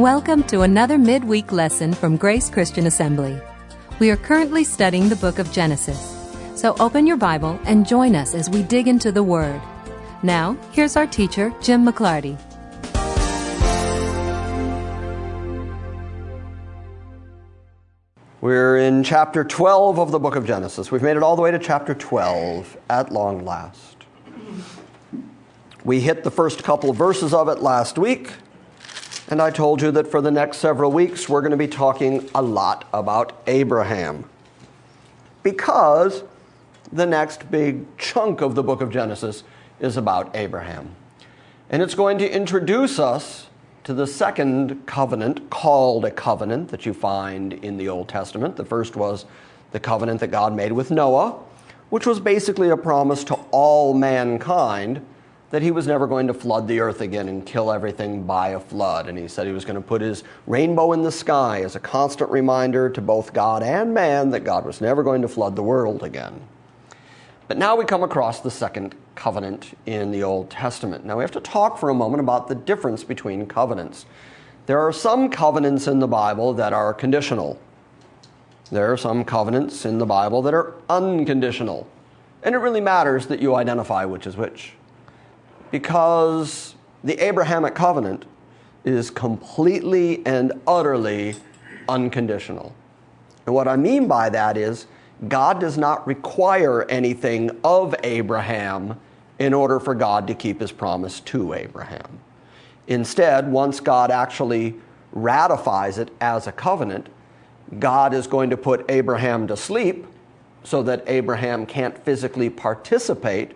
Welcome to another midweek lesson from Grace Christian Assembly. We are currently studying the book of Genesis. So open your Bible and join us as we dig into the Word. Now, here's our teacher, Jim McClarty. We're in chapter 12 of the book of Genesis. We've made it all the way to chapter 12 at long last. We hit the first couple of verses of it last week, and I told you that for the next several weeks we're going to be talking a lot about Abraham, because the next big chunk of the book of Genesis is about Abraham. And it's going to introduce us to the second covenant, called a covenant, that you find in the Old Testament. The first was the covenant that God made with Noah, which was basically a promise to all mankind that he was never going to flood the earth again and kill everything by a flood. And he said he was going to put his rainbow in the sky as a constant reminder to both God and man that God was never going to flood the world again. But now we come across the second covenant in the Old Testament. Now we have to talk for a moment about the difference between covenants. There are some covenants in the Bible that are conditional. There are some covenants in the Bible that are unconditional. And it really matters that you identify which is which, because the Abrahamic covenant is completely and utterly unconditional. And what I mean by that is God does not require anything of Abraham in order for God to keep his promise to Abraham. Instead, once God actually ratifies it as a covenant, God is going to put Abraham to sleep so that Abraham can't physically participate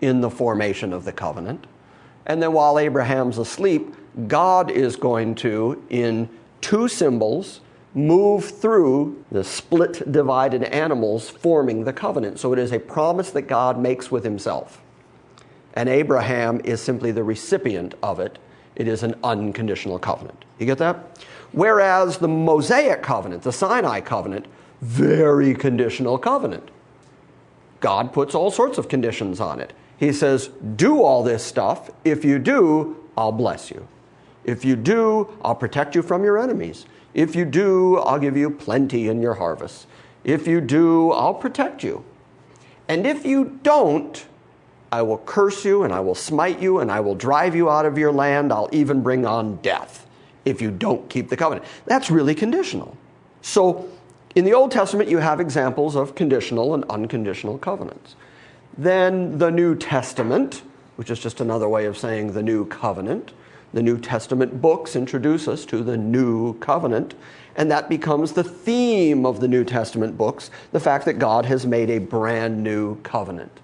in the formation of the covenant. And then while Abraham's asleep, God is going to, in two symbols, move through the split, divided animals forming the covenant. So it is a promise that God makes with himself. And Abraham is simply the recipient of it. It is an unconditional covenant. You get that? Whereas the Mosaic covenant, the Sinai covenant, very conditional covenant. God puts all sorts of conditions on it. He says, do all this stuff. If you do, I'll bless you. If you do, I'll protect you from your enemies. If you do, I'll give you plenty in your harvest. If you do, I'll protect you. And if you don't, I will curse you, and I will smite you, and I will drive you out of your land. I'll even bring on death if you don't keep the covenant. That's really conditional. So in the Old Testament, you have examples of conditional and unconditional covenants. Then the New Testament, which is just another way of saying the New Covenant, the New Testament books introduce us to the New Covenant, and that becomes the theme of the New Testament books, the fact that God has made a brand new covenant.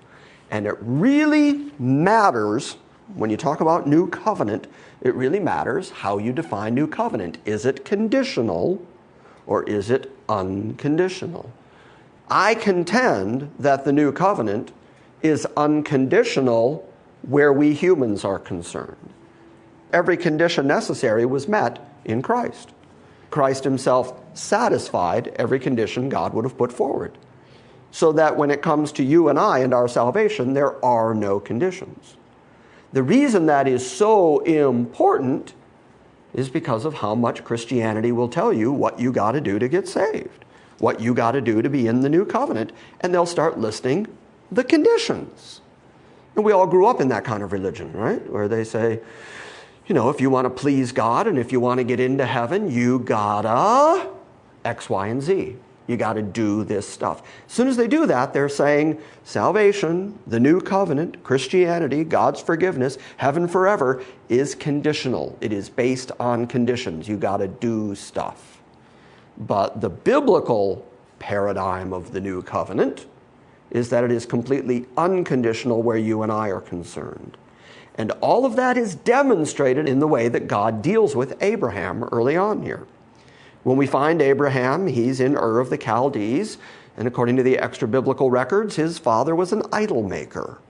And it really matters, when you talk about New Covenant, it really matters how you define New Covenant. Is it conditional or is it unconditional? I contend that the New Covenant is unconditional where we humans are concerned. Every condition necessary was met in Christ. Christ himself satisfied every condition God would have put forward, so that when it comes to you and I and our salvation, there are no conditions. The reason that is so important is because of how much Christianity will tell you what you got to do to get saved, what you got to do to be in the New Covenant, and they'll start listing the conditions. And we all grew up in that kind of religion, right? Where they say, you know, if you want to please God and if you want to get into heaven, you gotta X, Y, and Z. You gotta do this stuff. As soon as they do that, they're saying salvation, the New Covenant, Christianity, God's forgiveness, heaven forever is conditional. It is based on conditions. You gotta do stuff. But the biblical paradigm of the New Covenant is that it is completely unconditional where you and I are concerned. And all of that is demonstrated in the way that God deals with Abraham early on here. When we find Abraham, he's in Ur of the Chaldees, and according to the extra-biblical records, his father was an idol maker.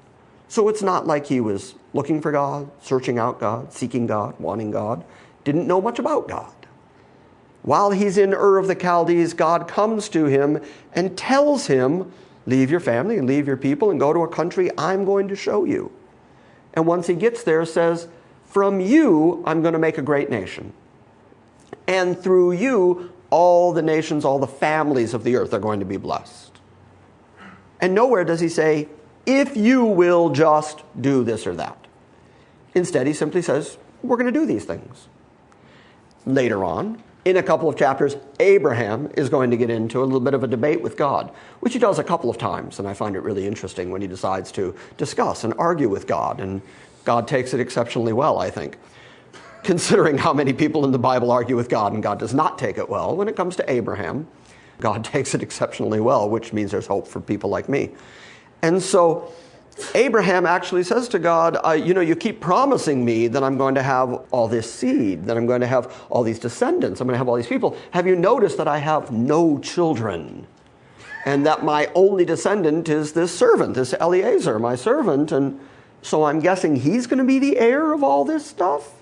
So it's not like he was looking for God, searching out God, seeking God, wanting God, didn't know much about God. While he's in Ur of the Chaldees, God comes to him and tells him, leave your family and leave your people and go to a country I'm going to show you. And once he gets there, says, from you, I'm going to make a great nation. and through you, all the nations, all the families of the earth are going to be blessed. And nowhere does he say, if you will just do this or that. Instead, he simply says, we're going to do these things. Later on, in a couple of chapters, Abraham is going to get into a little bit of a debate with God, which he does a couple of times, and I find it really interesting when he decides to discuss and argue with God, and God takes it exceptionally well, I think. Considering how many people in the Bible argue with God and God does not take it well, when it comes to Abraham, God takes it exceptionally well, which means there's hope for people like me. And so Abraham actually says to God, you keep promising me that I'm going to have all this seed, that I'm going to have all these descendants, I'm going to have all these people. Have you noticed that I have no children? And that my only descendant is this servant, this Eliezer, my servant. And so I'm guessing he's going to be the heir of all this stuff?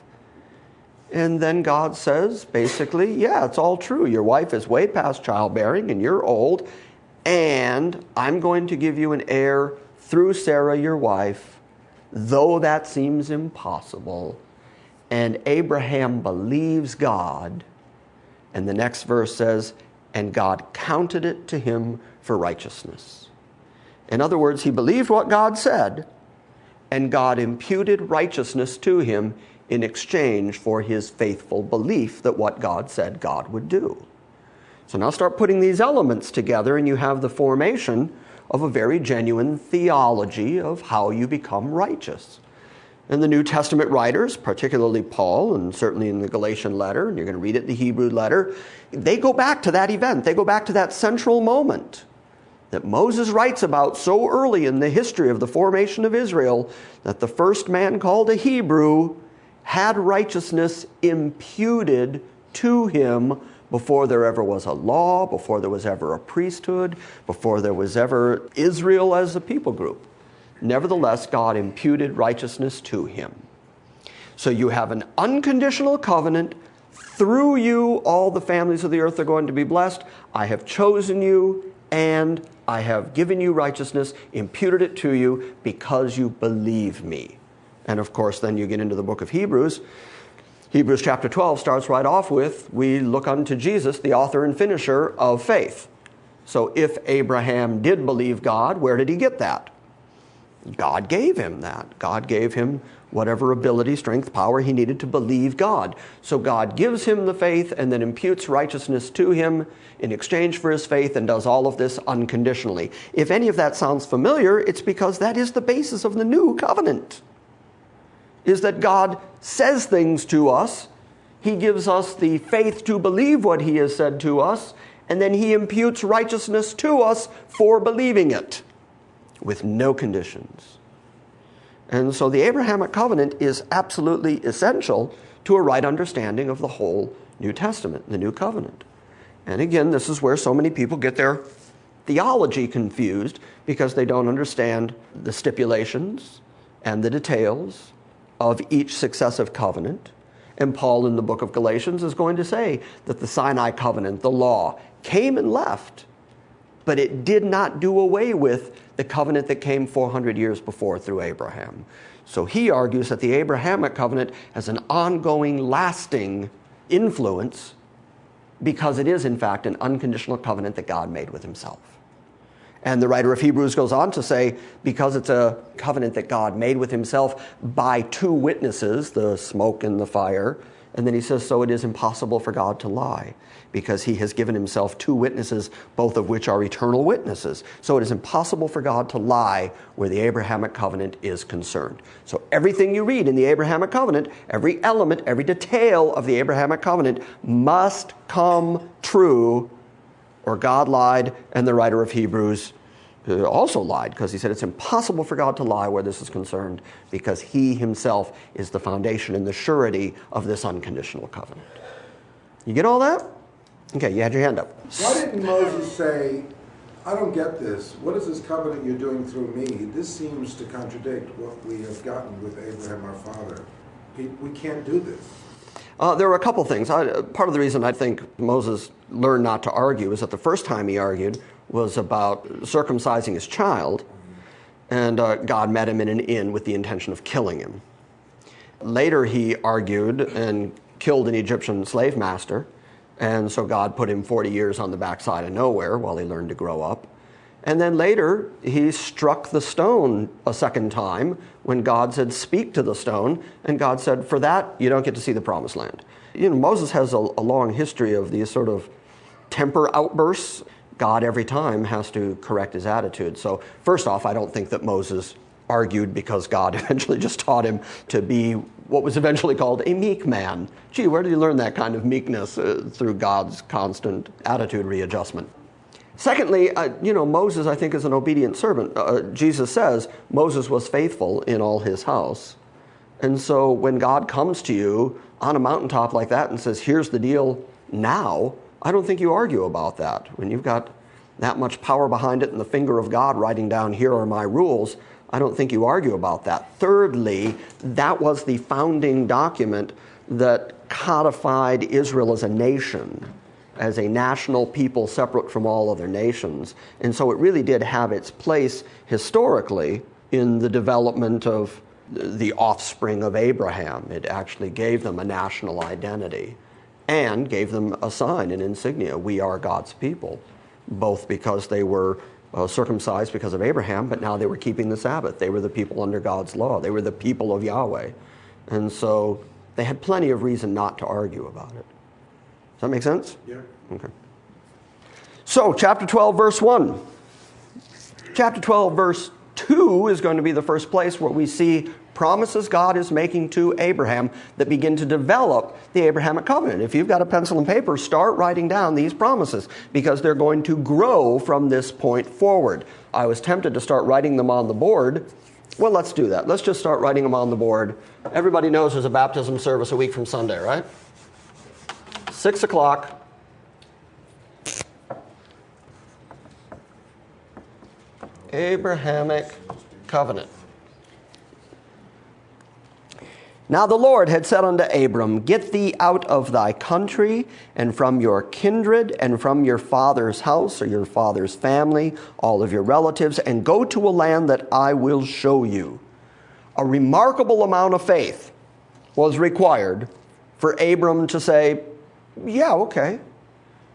And then God says, basically, yeah, it's all true. Your wife is way past childbearing and you're old. And I'm going to give you an heir through Sarah, your wife, though that seems impossible. And Abraham believes God. And the next verse says, and God counted it to him for righteousness. In other words, he believed what God said, and God imputed righteousness to him in exchange for his faithful belief that what God said God would do. So now start putting these elements together, and you have the formation of a very genuine theology of how you become righteous. And the New Testament writers, particularly Paul, and certainly in the Galatian letter, and you're going to read it in the Hebrew letter, they go back to that event. They go back to that central moment that Moses writes about so early in the history of the formation of Israel, that the first man called a Hebrew had righteousness imputed to him before there ever was a law, before there was ever a priesthood, before there was ever Israel as a people group. Nevertheless, God imputed righteousness to him. So you have an unconditional covenant. Through you, all the families of the earth are going to be blessed. I have chosen you, and I have given you righteousness, imputed it to you because you believe me. And of course, then you get into the book of Hebrews. Hebrews chapter 12 starts right off with, we look unto Jesus, the author and finisher of faith. So if Abraham did believe God, where did he get that? God gave him that. God gave him whatever ability, strength, power he needed to believe God. So God gives him the faith and then imputes righteousness to him in exchange for his faith, and does all of this unconditionally. If any of that sounds familiar, it's because that is the basis of the new covenant. Is that God says things to us, he gives us the faith to believe what he has said to us, and then he imputes righteousness to us for believing it, with no conditions. And so the Abrahamic covenant is absolutely essential to a right understanding of the whole New Testament, the New Covenant. And again, this is where so many people get their theology confused, because they don't understand the stipulations and the details of each successive covenant. And Paul in the book of Galatians is going to say that the Sinai covenant, the law, came and left, but it did not do away with the covenant that came 400 years before through Abraham. So he argues that the Abrahamic covenant has an ongoing, lasting influence because it is, in fact, an unconditional covenant that God made with himself. And the writer of Hebrews goes on to say, because it's a covenant that God made with himself by two witnesses, the smoke and the fire, and then he says, so it is impossible for God to lie, because he has given himself two witnesses, both of which are eternal witnesses. So it is impossible for God to lie where the Abrahamic covenant is concerned. So everything you read in the Abrahamic covenant, every element, every detail of the Abrahamic covenant must come true, or God lied, and the writer of Hebrews also lied, because he said it's impossible for God to lie where this is concerned, because he himself is the foundation and the surety of this unconditional covenant. You get all that? Okay, you had your hand up. Why didn't Moses say, I don't get this. What is this covenant you're doing through me? This seems to contradict what we have gotten with Abraham our father. We can't do this. There were a couple things. Part of the reason I think Moses learned not to argue is that the first time he argued was about circumcising his child, and God met him in an inn with the intention of killing him. Later he argued and killed an Egyptian slave master, And so God put him 40 years on the backside of nowhere while he learned to grow up. And then later, he struck the stone a second time when God said, speak to the stone. And God said, for that, you don't get to see the promised land. Moses has a long history of these sort of temper outbursts. God every time has to correct his attitude. So first off, I don't think that Moses argued because God eventually just taught him to be what was eventually called a meek man. Gee, where did you learn that kind of meekness? Through God's constant attitude readjustment. Secondly, Moses, I think, is an obedient servant. Jesus says Moses was faithful in all his house. And so when God comes to you on a mountaintop like that and says, here's the deal now, I don't think you argue about that. When you've got that much power behind it and the finger of God writing down, here are my rules, I don't think you argue about that. Thirdly, that was the founding document that codified Israel as a nation, as a national people separate from all other nations. And so it really did have its place historically in the development of the offspring of Abraham. It actually gave them a national identity and gave them a sign, an insignia. We are God's people, both because they were circumcised because of Abraham, but now they were keeping the Sabbath. They were the people under God's law. They were the people of Yahweh. And so they had plenty of reason not to argue about it. Does that make sense? Yeah. Okay. So, chapter 12, verse 1. Chapter 12, verse 2 is going to be the first place where we see promises God is making to Abraham that begin to develop the Abrahamic covenant. If you've got a pencil and paper, start writing down these promises because they're going to grow from this point forward. I was tempted to start writing them on the board. Well, let's do that. Let's just start writing them on the board. Everybody knows there's a baptism service a week from Sunday, right? 6 o'clock. Abrahamic covenant. Now the Lord had said unto Abram, get thee out of thy country, and from your kindred, and from your father's house, or your father's family, all of your relatives, and go to a land that I will show you. A remarkable amount of faith was required for Abram to say, yeah, okay.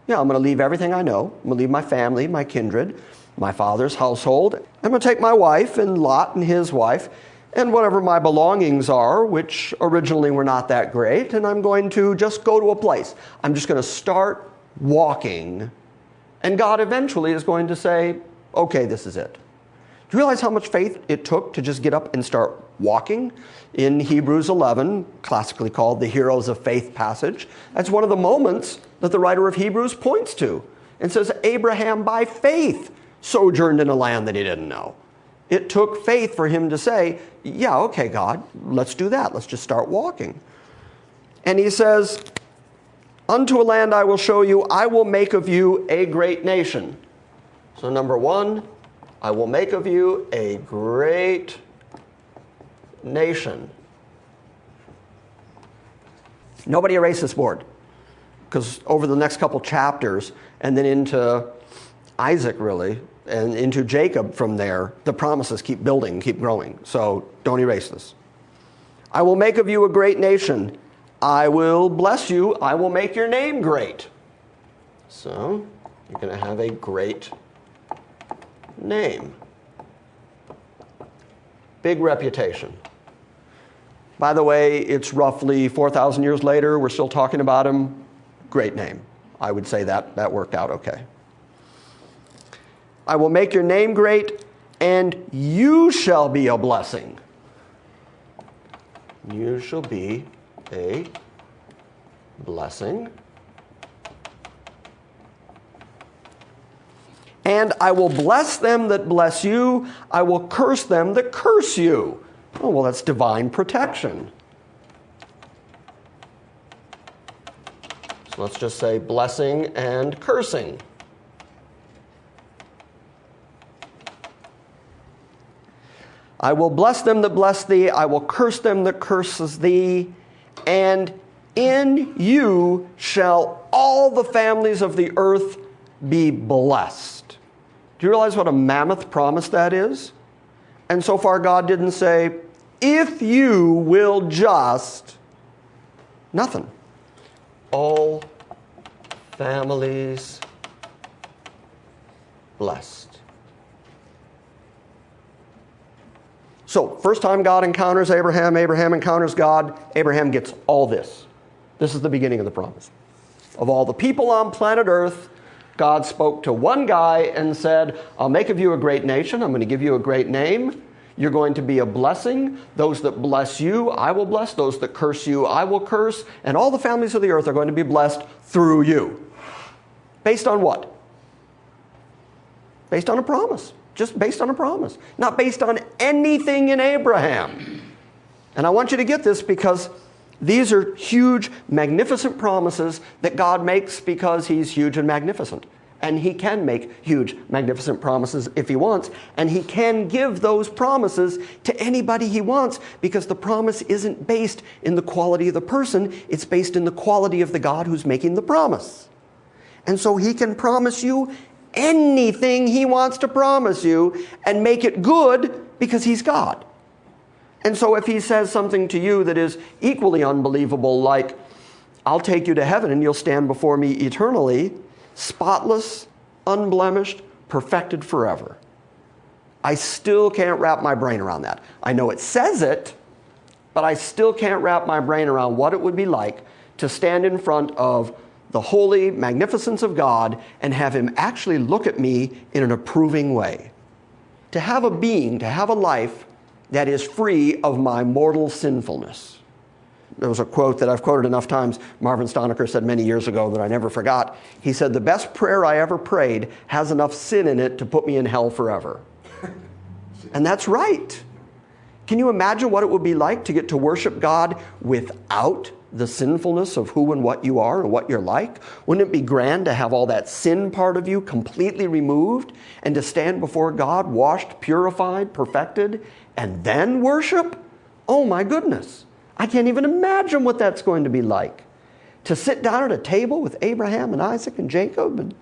Yeah, I'm going to leave everything I know. I'm going to leave my family, my kindred, my father's household. I'm going to take my wife and Lot and his wife, and whatever my belongings are, which originally were not that great, and I'm going to just go to a place. I'm just going to start walking, and God eventually is going to say, okay, this is it. Do you realize how much faith it took to just get up and start walking? In Hebrews 11, classically called the Heroes of Faith passage, that's one of the moments that the writer of Hebrews points to and says, Abraham by faith sojourned in a land that he didn't know. It took faith for him to say, yeah, okay, God, let's do that. Let's just start walking. And he says, unto a land I will show you, I will make of you a great nation. So number one, I will make of you a great nation. Nobody erase this board, because over the next couple chapters, and then into Isaac really, and into Jacob from there, the promises keep building, keep growing. So don't erase this. I will make of you a great nation. I will bless you. I will make your name great. So you're going to have a great name. Big reputation. By the way, it's roughly 4,000 years later. We're still talking about him. Great name. I would say that worked out okay. I will make your name great, and you shall be a blessing. You shall be a blessing. And I will bless them that bless you. I will curse them that curse you. Oh, well, that's divine protection. So let's just say blessing and cursing. I will bless them that bless thee. I will curse them that curses thee. And in you shall all the families of the earth be blessed. Do you realize what a mammoth promise that is? And so far God didn't say, if you will just, nothing. All families blessed. So, first time God encounters Abraham, Abraham encounters God, Abraham gets all this. This is the beginning of the promise. Of all the people on planet Earth, God spoke to one guy and said, I'll make of you a great nation. I'm going to give you a great name. You're going to be a blessing. Those that bless you, I will bless. Those that curse you, I will curse. And all the families of the earth are going to be blessed through you. Based on what? Based on a promise. Just based on a promise. Not based on anything in Abraham. And I want you to get this because these are huge, magnificent promises that God makes because He's huge and magnificent. And He can make huge, magnificent promises if He wants. And He can give those promises to anybody He wants because the promise isn't based in the quality of the person. It's based in the quality of the God who's making the promise. And so He can promise you anything He wants to promise you and make it good because He's God. And so if He says something to you that is equally unbelievable, like, I'll take you to heaven and you'll stand before me eternally, spotless, unblemished, perfected forever. I still can't wrap my brain around that. I know it says it, but I still can't wrap my brain around what it would be like to stand in front of the holy magnificence of God and have Him actually look at me in an approving way. To have a being, to have a life that is free of my mortal sinfulness. There was a quote that I've quoted enough times. Marvin Stonecker said many years ago that I never forgot. He said, the best prayer I ever prayed has enough sin in it to put me in hell forever. And that's right. Can you imagine what it would be like to get to worship God without the sinfulness of who and what you are and what you're like? Wouldn't it be grand to have all that sin part of you completely removed and to stand before God washed, purified, perfected, and then worship? Oh my goodness. I can't even imagine what that's going to be like. To sit down at a table with Abraham and Isaac and Jacob and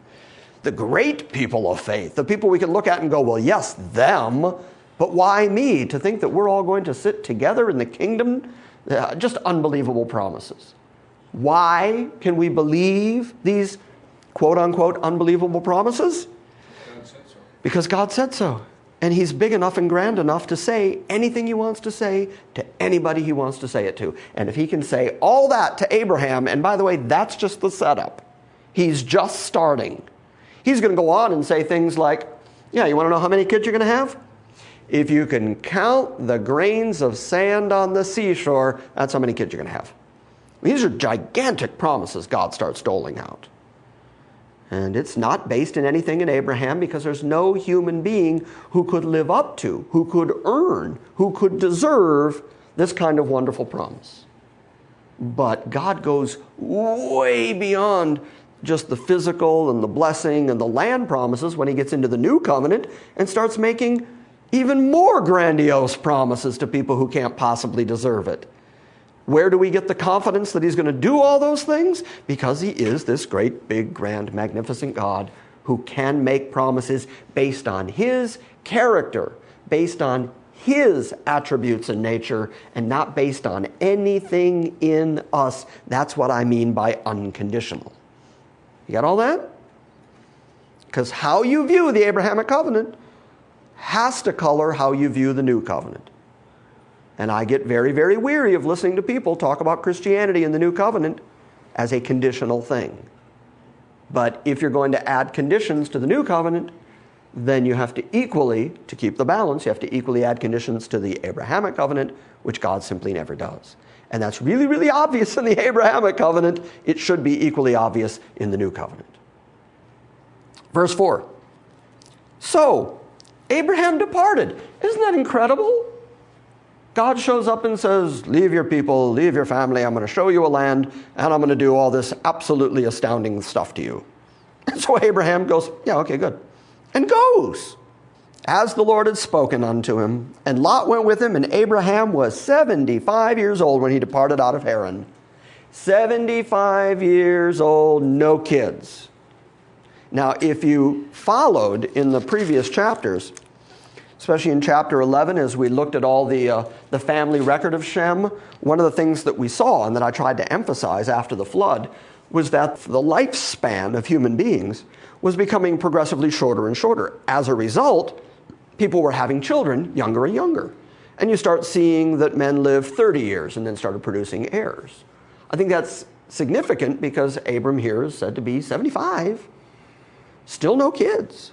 the great people of faith, the people we can look at and go, well, yes, them, but why me? To think that we're all going to sit together in the kingdom? Just unbelievable promises. Why can we believe these quote-unquote unbelievable promises? God said so. Because God said so. And He's big enough and grand enough to say anything He wants to say to anybody He wants to say it to. And if He can say all that to Abraham, and by the way, that's just the setup. He's just starting. He's going to go on and say things like, yeah, you want to know how many kids you're going to have? If you can count the grains of sand on the seashore, that's how many kids you're going to have. These are gigantic promises God starts doling out. And it's not based in anything in Abraham because there's no human being who could live up to, who could earn, who could deserve this kind of wonderful promise. But God goes way beyond just the physical and the blessing and the land promises when He gets into the new covenant and starts making even more grandiose promises to people who can't possibly deserve it. Where do we get the confidence that He's going to do all those things? Because He is this great, big, grand, magnificent God who can make promises based on His character, based on His attributes and nature, and not based on anything in us. That's what I mean by unconditional. You got all that? Because how you view the Abrahamic covenant has to color how you view the new covenant. And I get very, very weary of listening to people talk about Christianity in the new covenant as a conditional thing. But if you're going to add conditions to the new covenant, then you have to equally, to keep the balance, you have to equally add conditions to the Abrahamic covenant, which God simply never does. And that's really, really obvious in the Abrahamic covenant. It should be equally obvious in the new covenant. Verse 4. So, Abraham departed. Isn't that incredible? God shows up and says, leave your people, leave your family, I'm going to show you a land, and I'm going to do all this absolutely astounding stuff to you. And so Abraham goes, yeah, okay, good. And goes, as the Lord had spoken unto him. And Lot went with him, and Abraham was 75 years old when he departed out of Haran. 75 years old, no kids. Now, if you followed in the previous chapters, especially in chapter 11, as we looked at all the family record of Shem, one of the things that we saw and that I tried to emphasize after the flood was that the lifespan of human beings was becoming progressively shorter and shorter. As a result, people were having children younger and younger. And you start seeing that men live 30 years and then started producing heirs. I think that's significant because Abram here is said to be 75. Still no kids.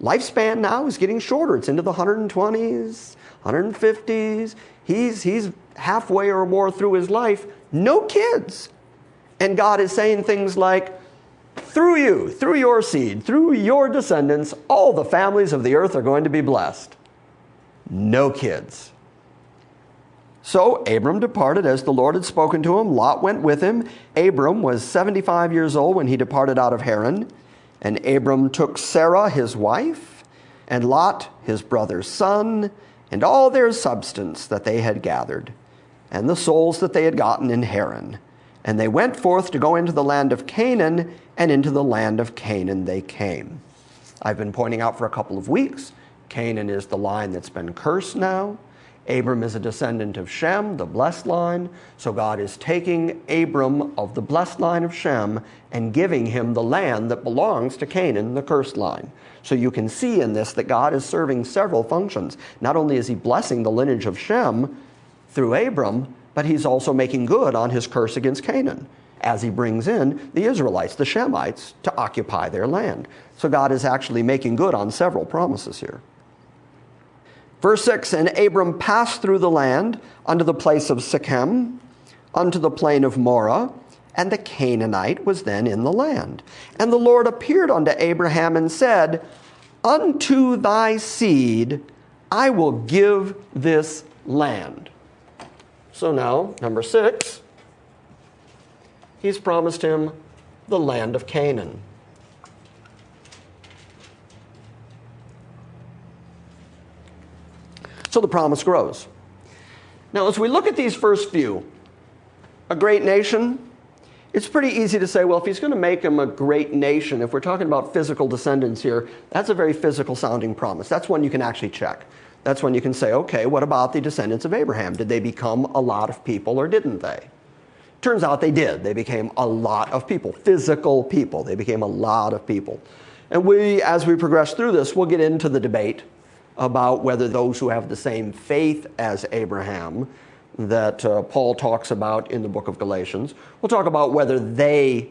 Lifespan now is getting shorter. It's into the 120s, 150s. He's halfway or more through his life. No kids. And God is saying things like, through you, through your seed, through your descendants, all the families of the earth are going to be blessed. No kids. So Abram departed as the Lord had spoken to him. Lot went with him. Abram was 75 years old when he departed out of Haran. And Abram took Sarah his wife, and Lot his brother's son, and all their substance that they had gathered, and the souls that they had gotten in Haran. And they went forth to go into the land of Canaan, and into the land of Canaan they came. I've been pointing out for a couple of weeks, Canaan is the line that's been cursed now. Abram is a descendant of Shem, the blessed line. So God is taking Abram of the blessed line of Shem and giving him the land that belongs to Canaan, the cursed line. So you can see in this that God is serving several functions. Not only is he blessing the lineage of Shem through Abram, but he's also making good on his curse against Canaan as he brings in the Israelites, the Shemites, to occupy their land. So God is actually making good on several promises here. Verse 6, and Abram passed through the land unto the place of Shechem, unto the plain of Moreh, and the Canaanite was then in the land. And the Lord appeared unto Abraham and said, unto thy seed I will give this land. So now, number 6, he's promised him the land of Canaan. So the promise grows. Now, as we look at these first few, a great nation, it's pretty easy to say, well, if he's going to make him a great nation, if we're talking about physical descendants here, that's a very physical sounding promise. That's one you can actually check. That's when you can say, okay, what about the descendants of Abraham? Did they become a lot of people or didn't they? Turns out they did. They became a lot of people, physical people. They became a lot of people. And as we progress through this, we'll get into the debate about whether those who have the same faith as Abraham that Paul talks about in the book of Galatians, we'll talk about whether they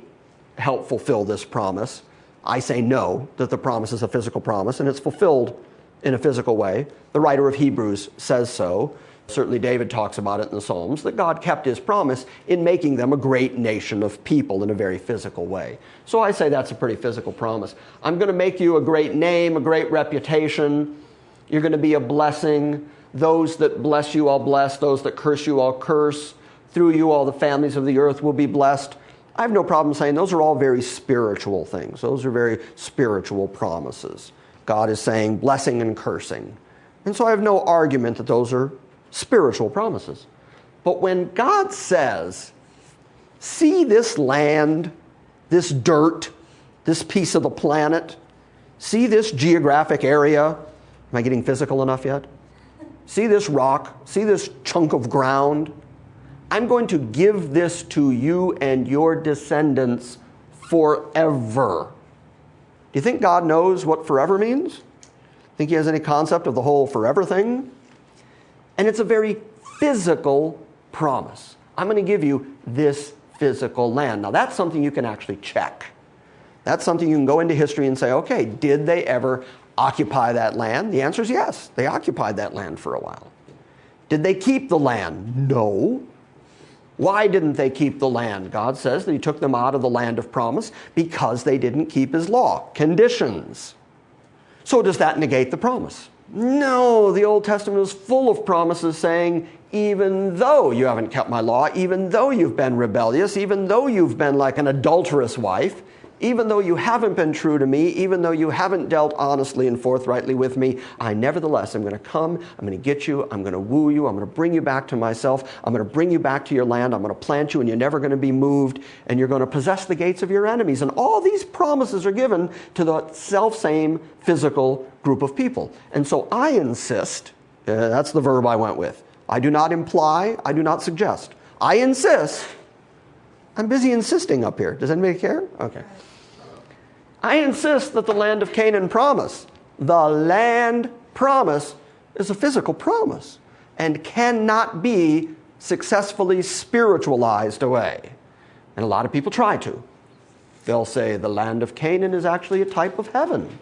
help fulfill this promise. I say no, that the promise is a physical promise, and it's fulfilled in a physical way. The writer of Hebrews says so. Certainly David talks about it in the Psalms, that God kept his promise in making them a great nation of people in a very physical way. So I say that's a pretty physical promise. I'm going to make you a great name, a great reputation. You're going to be a blessing. Those that bless you, I'll bless. Those that curse you, I'll curse. Through you, all the families of the earth will be blessed. I have no problem saying those are all very spiritual things. Those are very spiritual promises. God is saying blessing and cursing. And so I have no argument that those are spiritual promises. But when God says, see this land, this dirt, this piece of the planet, see this geographic area. Am I getting physical enough yet? See this rock, see this chunk of ground. I'm going to give this to you and your descendants forever. Do you think God knows what forever means? Think he has any concept of the whole forever thing? And it's a very physical promise. I'm going to give you this physical land. Now that's something you can actually check. That's something you can go into history and say, okay, did they ever occupy that land? The answer is yes. They occupied that land for a while. Did they keep the land? No. Why didn't they keep the land? God says that he took them out of the land of promise because they didn't keep his law. Conditions. So does that negate the promise? No, the Old Testament is full of promises saying, even though you haven't kept my law, even though you've been rebellious, even though you've been like an adulterous wife, even though you haven't been true to me, even though you haven't dealt honestly and forthrightly with me, I nevertheless am going to come, I'm going to get you, I'm going to woo you, I'm going to bring you back to myself, I'm going to bring you back to your land, I'm going to plant you and you're never going to be moved, and you're going to possess the gates of your enemies. And all these promises are given to the self-same physical group of people. And so I insist, that's the verb I went with. I do not imply, I do not suggest. I insist I'm busy insisting up here. Does anybody care? Okay. I insist that the land of Canaan promise, the land promise, is a physical promise and cannot be successfully spiritualized away. And a lot of people try to. They'll say the land of Canaan is actually a type of heaven.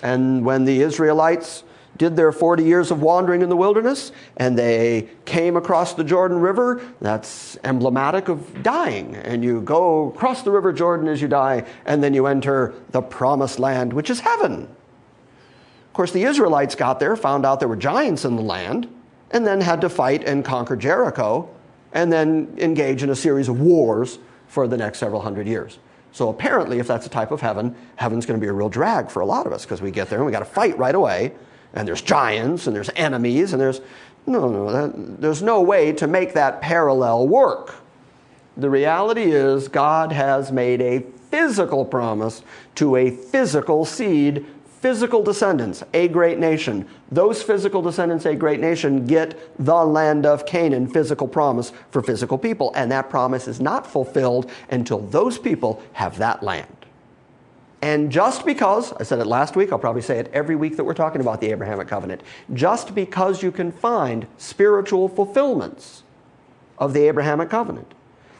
And when the Israelites did their 40 years of wandering in the wilderness and they came across the Jordan River, that's emblematic of dying. And you go across the River Jordan as you die, and then you enter the promised land, which is heaven. Of course, the Israelites got there, found out there were giants in the land, and then had to fight and conquer Jericho, and then engage in a series of wars for the next several hundred years. So apparently, if that's a type of heaven, heaven's going to be a real drag for a lot of us, because we get there and we got to fight right away, and there's giants and there's enemies, and there's no way to make that parallel work. The reality is God has made a physical promise to a physical seed, physical descendants, a great nation. Those physical descendants, a great nation, get the land of Canaan, physical promise for physical people. And that promise is not fulfilled until those people have that land. And just because, I said it last week, I'll probably say it every week that we're talking about the Abrahamic covenant, just because you can find spiritual fulfillments of the Abrahamic covenant,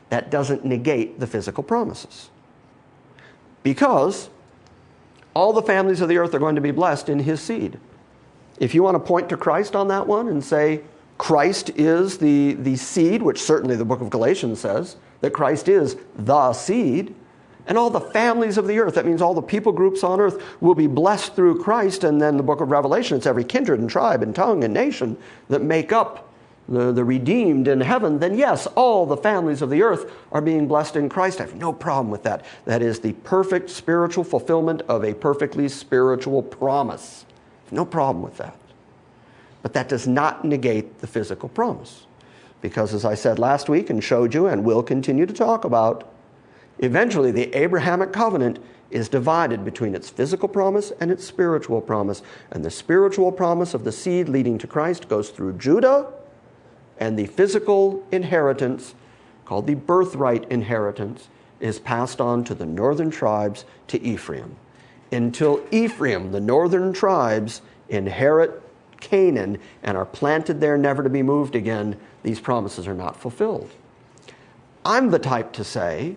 that doesn't negate the physical promises. Because all the families of the earth are going to be blessed in his seed. If you want to point to Christ on that one and say Christ is the seed, which certainly the book of Galatians says, that Christ is the seed, and all the families of the earth, that means all the people groups on earth will be blessed through Christ, and then the book of Revelation, it's every kindred and tribe and tongue and nation that make up the redeemed in heaven, then yes, all the families of the earth are being blessed in Christ. I have no problem with that. That is the perfect spiritual fulfillment of a perfectly spiritual promise. No problem with that. But that does not negate the physical promise. Because as I said last week and showed you and will continue to talk about, eventually the Abrahamic covenant is divided between its physical promise and its spiritual promise. And the spiritual promise of the seed leading to Christ goes through Judah, and the physical inheritance, called the birthright inheritance, is passed on to the northern tribes, to Ephraim. Until Ephraim, the northern tribes, inherit Canaan and are planted there never to be moved again, these promises are not fulfilled. I'm the type to say,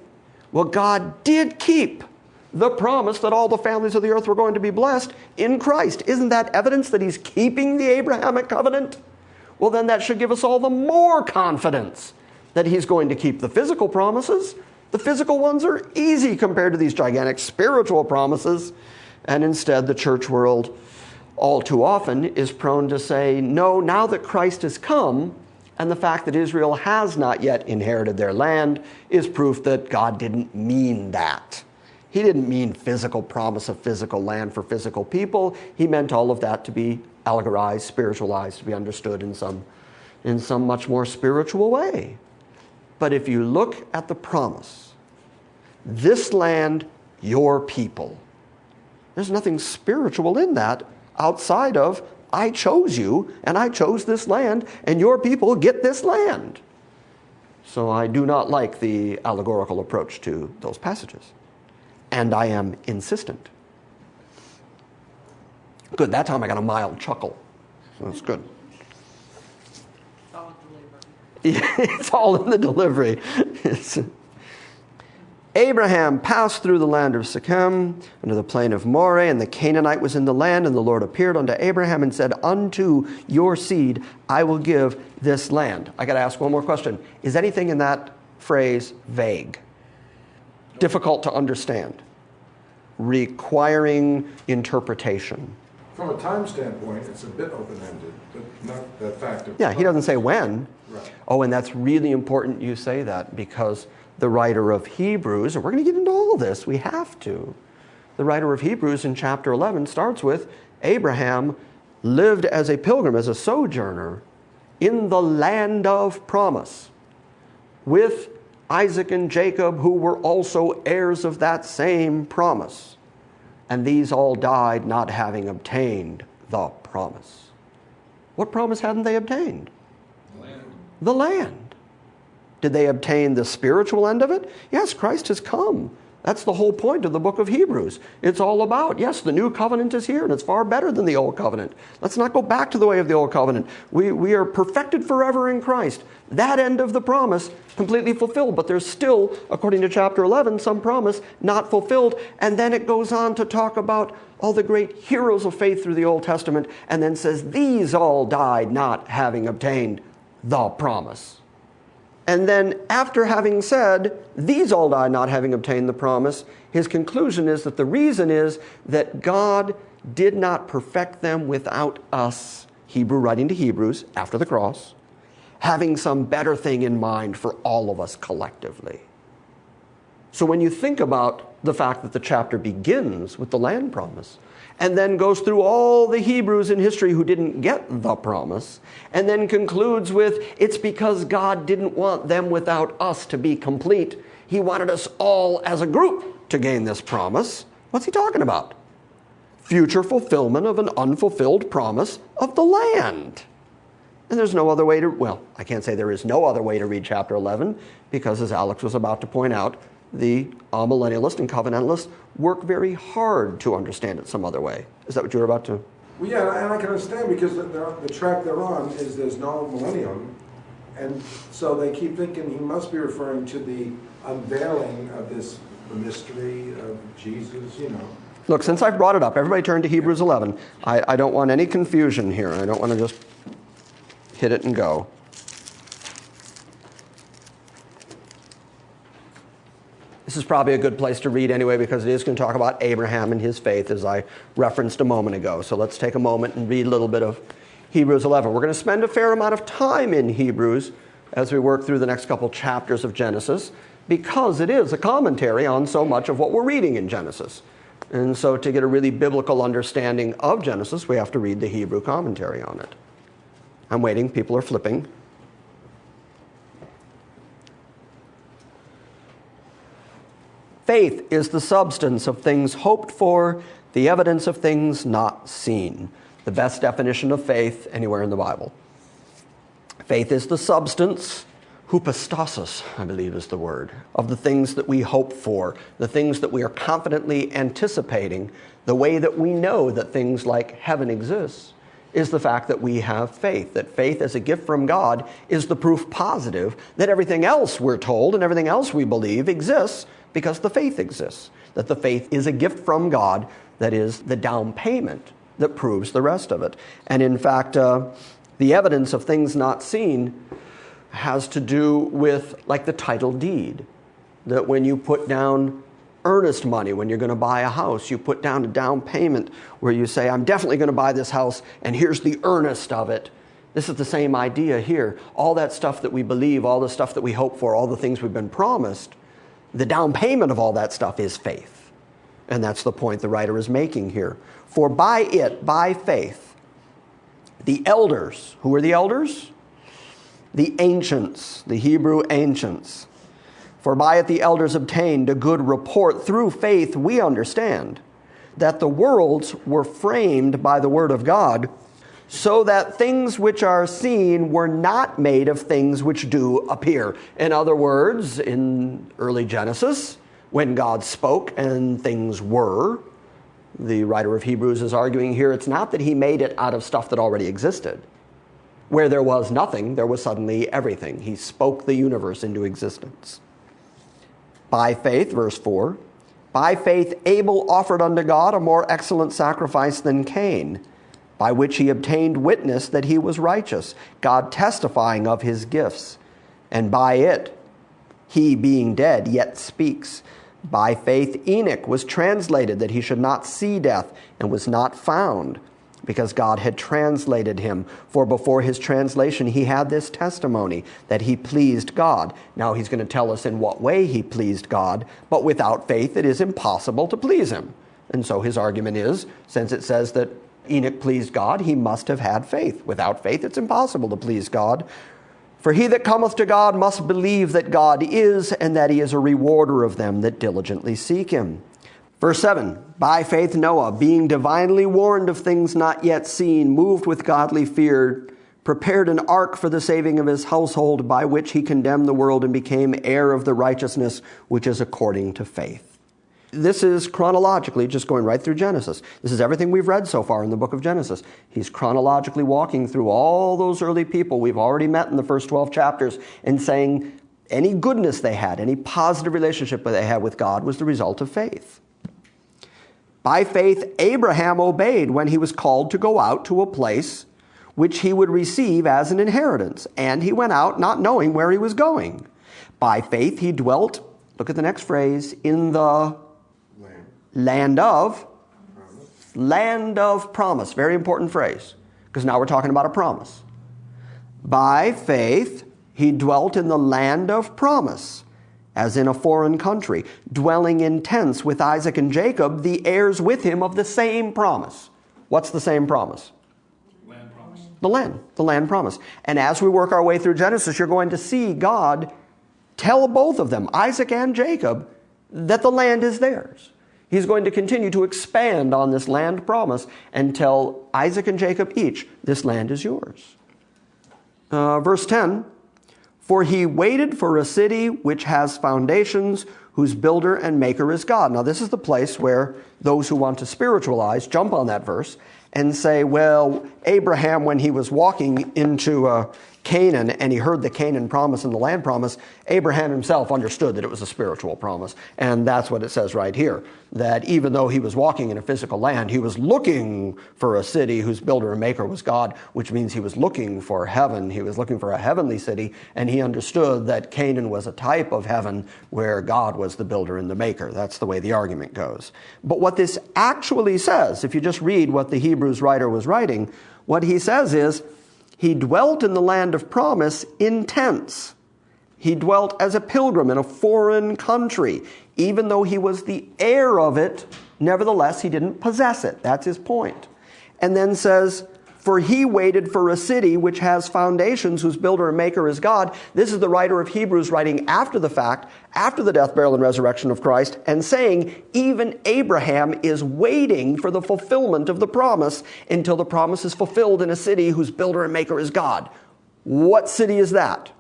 well, God did keep the promise that all the families of the earth were going to be blessed in Christ. Isn't that evidence that he's keeping the Abrahamic covenant? Well, then that should give us all the more confidence that he's going to keep the physical promises. The physical ones are easy compared to these gigantic spiritual promises. And instead, the church world, all too often, is prone to say, no, now that Christ has come, and the fact that Israel has not yet inherited their land is proof that God didn't mean that. He didn't mean physical promise of physical land for physical people. He meant all of that to be allegorized, spiritualized, to be understood in some much more spiritual way. But if you look at the promise, this land, your people, there's nothing spiritual in that outside of, I chose you, and I chose this land, and your people get this land. So I do not like the allegorical approach to those passages. And I am insistent. Good, that time I got a mild chuckle. So that's good. It's all in the delivery. Abraham passed through the land of Shechem, unto the plain of Moreh, and the Canaanite was in the land, and the Lord appeared unto Abraham and said, unto your seed I will give this land. I got to ask one more question. Is anything in that phrase vague? Difficult to understand? Requiring interpretation? From a time standpoint, it's a bit open-ended, but not the fact of... Yeah, he doesn't say when. Right. Oh, and that's really important you say that, because the writer of Hebrews, and we're going to get into all of this, we have to. The writer of Hebrews in chapter 11 starts with, Abraham lived as a pilgrim, as a sojourner, in the land of promise, with Isaac and Jacob, who were also heirs of that same promise. And these all died not having obtained the promise. What promise hadn't they obtained? Land. The land. Did they obtain the spiritual end of it? Yes, Christ has come. That's the whole point of the book of Hebrews. It's all about, yes, the new covenant is here, and it's far better than the old covenant. Let's not go back to the way of the old covenant. We are perfected forever in Christ. That end of the promise completely fulfilled, but there's still, according to chapter 11, some promise not fulfilled. And then it goes on to talk about all the great heroes of faith through the Old Testament, and then says, these all died not having obtained the promise. And then after having said, these all died not having obtained the promise, his conclusion is that the reason is that God did not perfect them without us, Hebrew writing to Hebrews after the cross, having some better thing in mind for all of us collectively. So when you think about the fact that the chapter begins with the land promise, and then goes through all the Hebrews in history who didn't get the promise, and then concludes with, it's because God didn't want them without us to be complete. He wanted us all as a group to gain this promise. What's he talking about? Future fulfillment of an unfulfilled promise of the land. And there's no other way to, well, I can't say there is no other way to read chapter 11, because as Alex was about to point out, the amillennialists and covenantalists work very hard to understand it some other way. Is that what you were about to? Well, yeah, and I can understand, because the track they're on is there's no millennium, and so they keep thinking he must be referring to the unveiling of this mystery of Jesus, you know. Look, since I've brought it up, everybody turn to Hebrews 11. I don't want any confusion here. I don't want to just hit it and go. This is probably a good place to read anyway, because it is going to talk about Abraham and his faith, as I referenced a moment ago. So let's take a moment and read a little bit of Hebrews 11. We're going to spend a fair amount of time in Hebrews as we work through the next couple chapters of Genesis, because it is a commentary on so much of what we're reading in Genesis. And so to get a really biblical understanding of Genesis, we have to read the Hebrew commentary on it. I'm waiting. People are flipping. Faith is the substance of things hoped for, the evidence of things not seen. The best definition of faith anywhere in the Bible. Faith is the substance, hypostasis, I believe is the word, of the things that we hope for, the things that we are confidently anticipating. The way that we know that things like heaven exists is the fact that we have faith, that faith as a gift from God is the proof positive that everything else we're told and everything else we believe exists because the faith exists, that the faith is a gift from God that is the down payment that proves the rest of it. And in fact, the evidence of things not seen has to do with like the title deed, that when you put down earnest money, when you're going to buy a house, you put down a down payment where you say, I'm definitely going to buy this house, and here's the earnest of it. This is the same idea here. All that stuff that we believe, all the stuff that we hope for, all the things we've been promised, the down payment of all that stuff is faith. And that's the point the writer is making here. For by it, by faith, the elders, who are the elders? The ancients, the Hebrew ancients. For by it the elders obtained a good report. Through faith we understand that the worlds were framed by the word of God, so that things which are seen were not made of things which do appear. In other words, in early Genesis, when God spoke and things were, the writer of Hebrews is arguing here, it's not that he made it out of stuff that already existed. Where there was nothing, there was suddenly everything. He spoke the universe into existence. By faith, verse 4, by faith Abel offered unto God a more excellent sacrifice than Cain, by which he obtained witness that he was righteous, God testifying of his gifts. And by it, he being dead yet speaks. By faith Enoch was translated that he should not see death, and was not found, because God had translated him. For before his translation he had this testimony, that he pleased God. Now he's going to tell us in what way he pleased God, but without faith it is impossible to please him. And so his argument is, since it says that Enoch pleased God, he must have had faith. Without faith it's impossible to please God. For he that cometh to God must believe that God is, and that he is a rewarder of them that diligently seek him. Verse 7, by faith Noah, being divinely warned of things not yet seen, moved with godly fear, prepared an ark for the saving of his household, by which he condemned the world and became heir of the righteousness which is according to faith. This is chronologically just going right through Genesis. This is everything we've read so far in the book of Genesis. He's chronologically walking through all those early people we've already met in the first 12 chapters and saying any goodness they had, any positive relationship that they had with God was the result of faith. By faith, Abraham obeyed when he was called to go out to a place which he would receive as an inheritance. And he went out not knowing where he was going. By faith, he dwelt, look at the next phrase, in the land of promise. Very important phrase, because now we're talking about a promise. By faith, he dwelt in the land of promise, as in a foreign country, dwelling in tents with Isaac and Jacob, the heirs with him of the same promise. What's the same promise? Land promise. The land promise. And as we work our way through Genesis, you're going to see God tell both of them, Isaac and Jacob, that the land is theirs. He's going to continue to expand on this land promise and tell Isaac and Jacob each, this land is yours. Verse 10, for he waited for a city which has foundations, whose builder and maker is God. Now this is the place where those who want to spiritualize jump on that verse and say, well, Abraham, when he was walking into Canaan and he heard the Canaan promise and the land promise, Abraham himself understood that it was a spiritual promise. And that's what it says right here, that even though he was walking in a physical land, he was looking for a city whose builder and maker was God, which means he was looking for heaven. He was looking for a heavenly city, and he understood that Canaan was a type of heaven where God was the builder and the maker. That's the way the argument goes. But what this actually says, if you just read what the Hebrews writer was writing, what he says is, he dwelt in the land of promise in tents. He dwelt as a pilgrim in a foreign country. Even though he was the heir of it, nevertheless, he didn't possess it. That's his point. And then says, for he waited for a city which has foundations, whose builder and maker is God. This is the writer of Hebrews writing after the fact, after the death, burial, and resurrection of Christ, and saying even Abraham is waiting for the fulfillment of the promise until the promise is fulfilled in a city whose builder and maker is God. What city is that?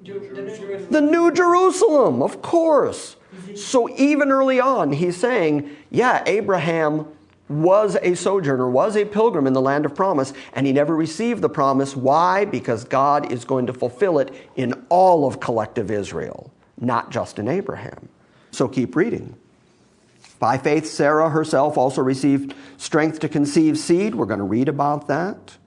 The New Jerusalem, of course. So even early on, he's saying, yeah, Abraham was a sojourner, was a pilgrim in the land of promise, and he never received the promise. Why? Because God is going to fulfill it in all of collective Israel, not just in Abraham. So keep reading. By faith, Sarah herself also received strength to conceive seed. We're going to read about that.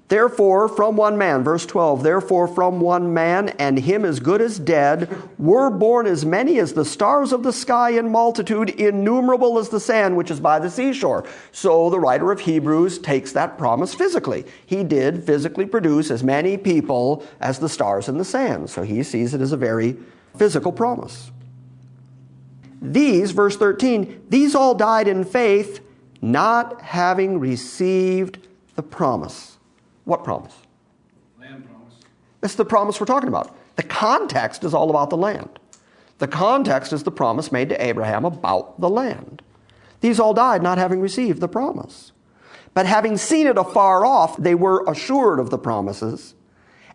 Therefore, from one man, verse 12, therefore from one man, and him as good as dead, were born as many as the stars of the sky in multitude, innumerable as the sand which is by the seashore. So the writer of Hebrews takes that promise physically. He did physically produce as many people as the stars in the sand. So he sees it as a very physical promise. These, verse 13, these all died in faith, not having received the promise. What promise? Land promise. It's the promise we're talking about. The context is all about the land. The context is the promise made to Abraham about the land. These all died not having received the promise. But having seen it afar off, they were assured of the promises,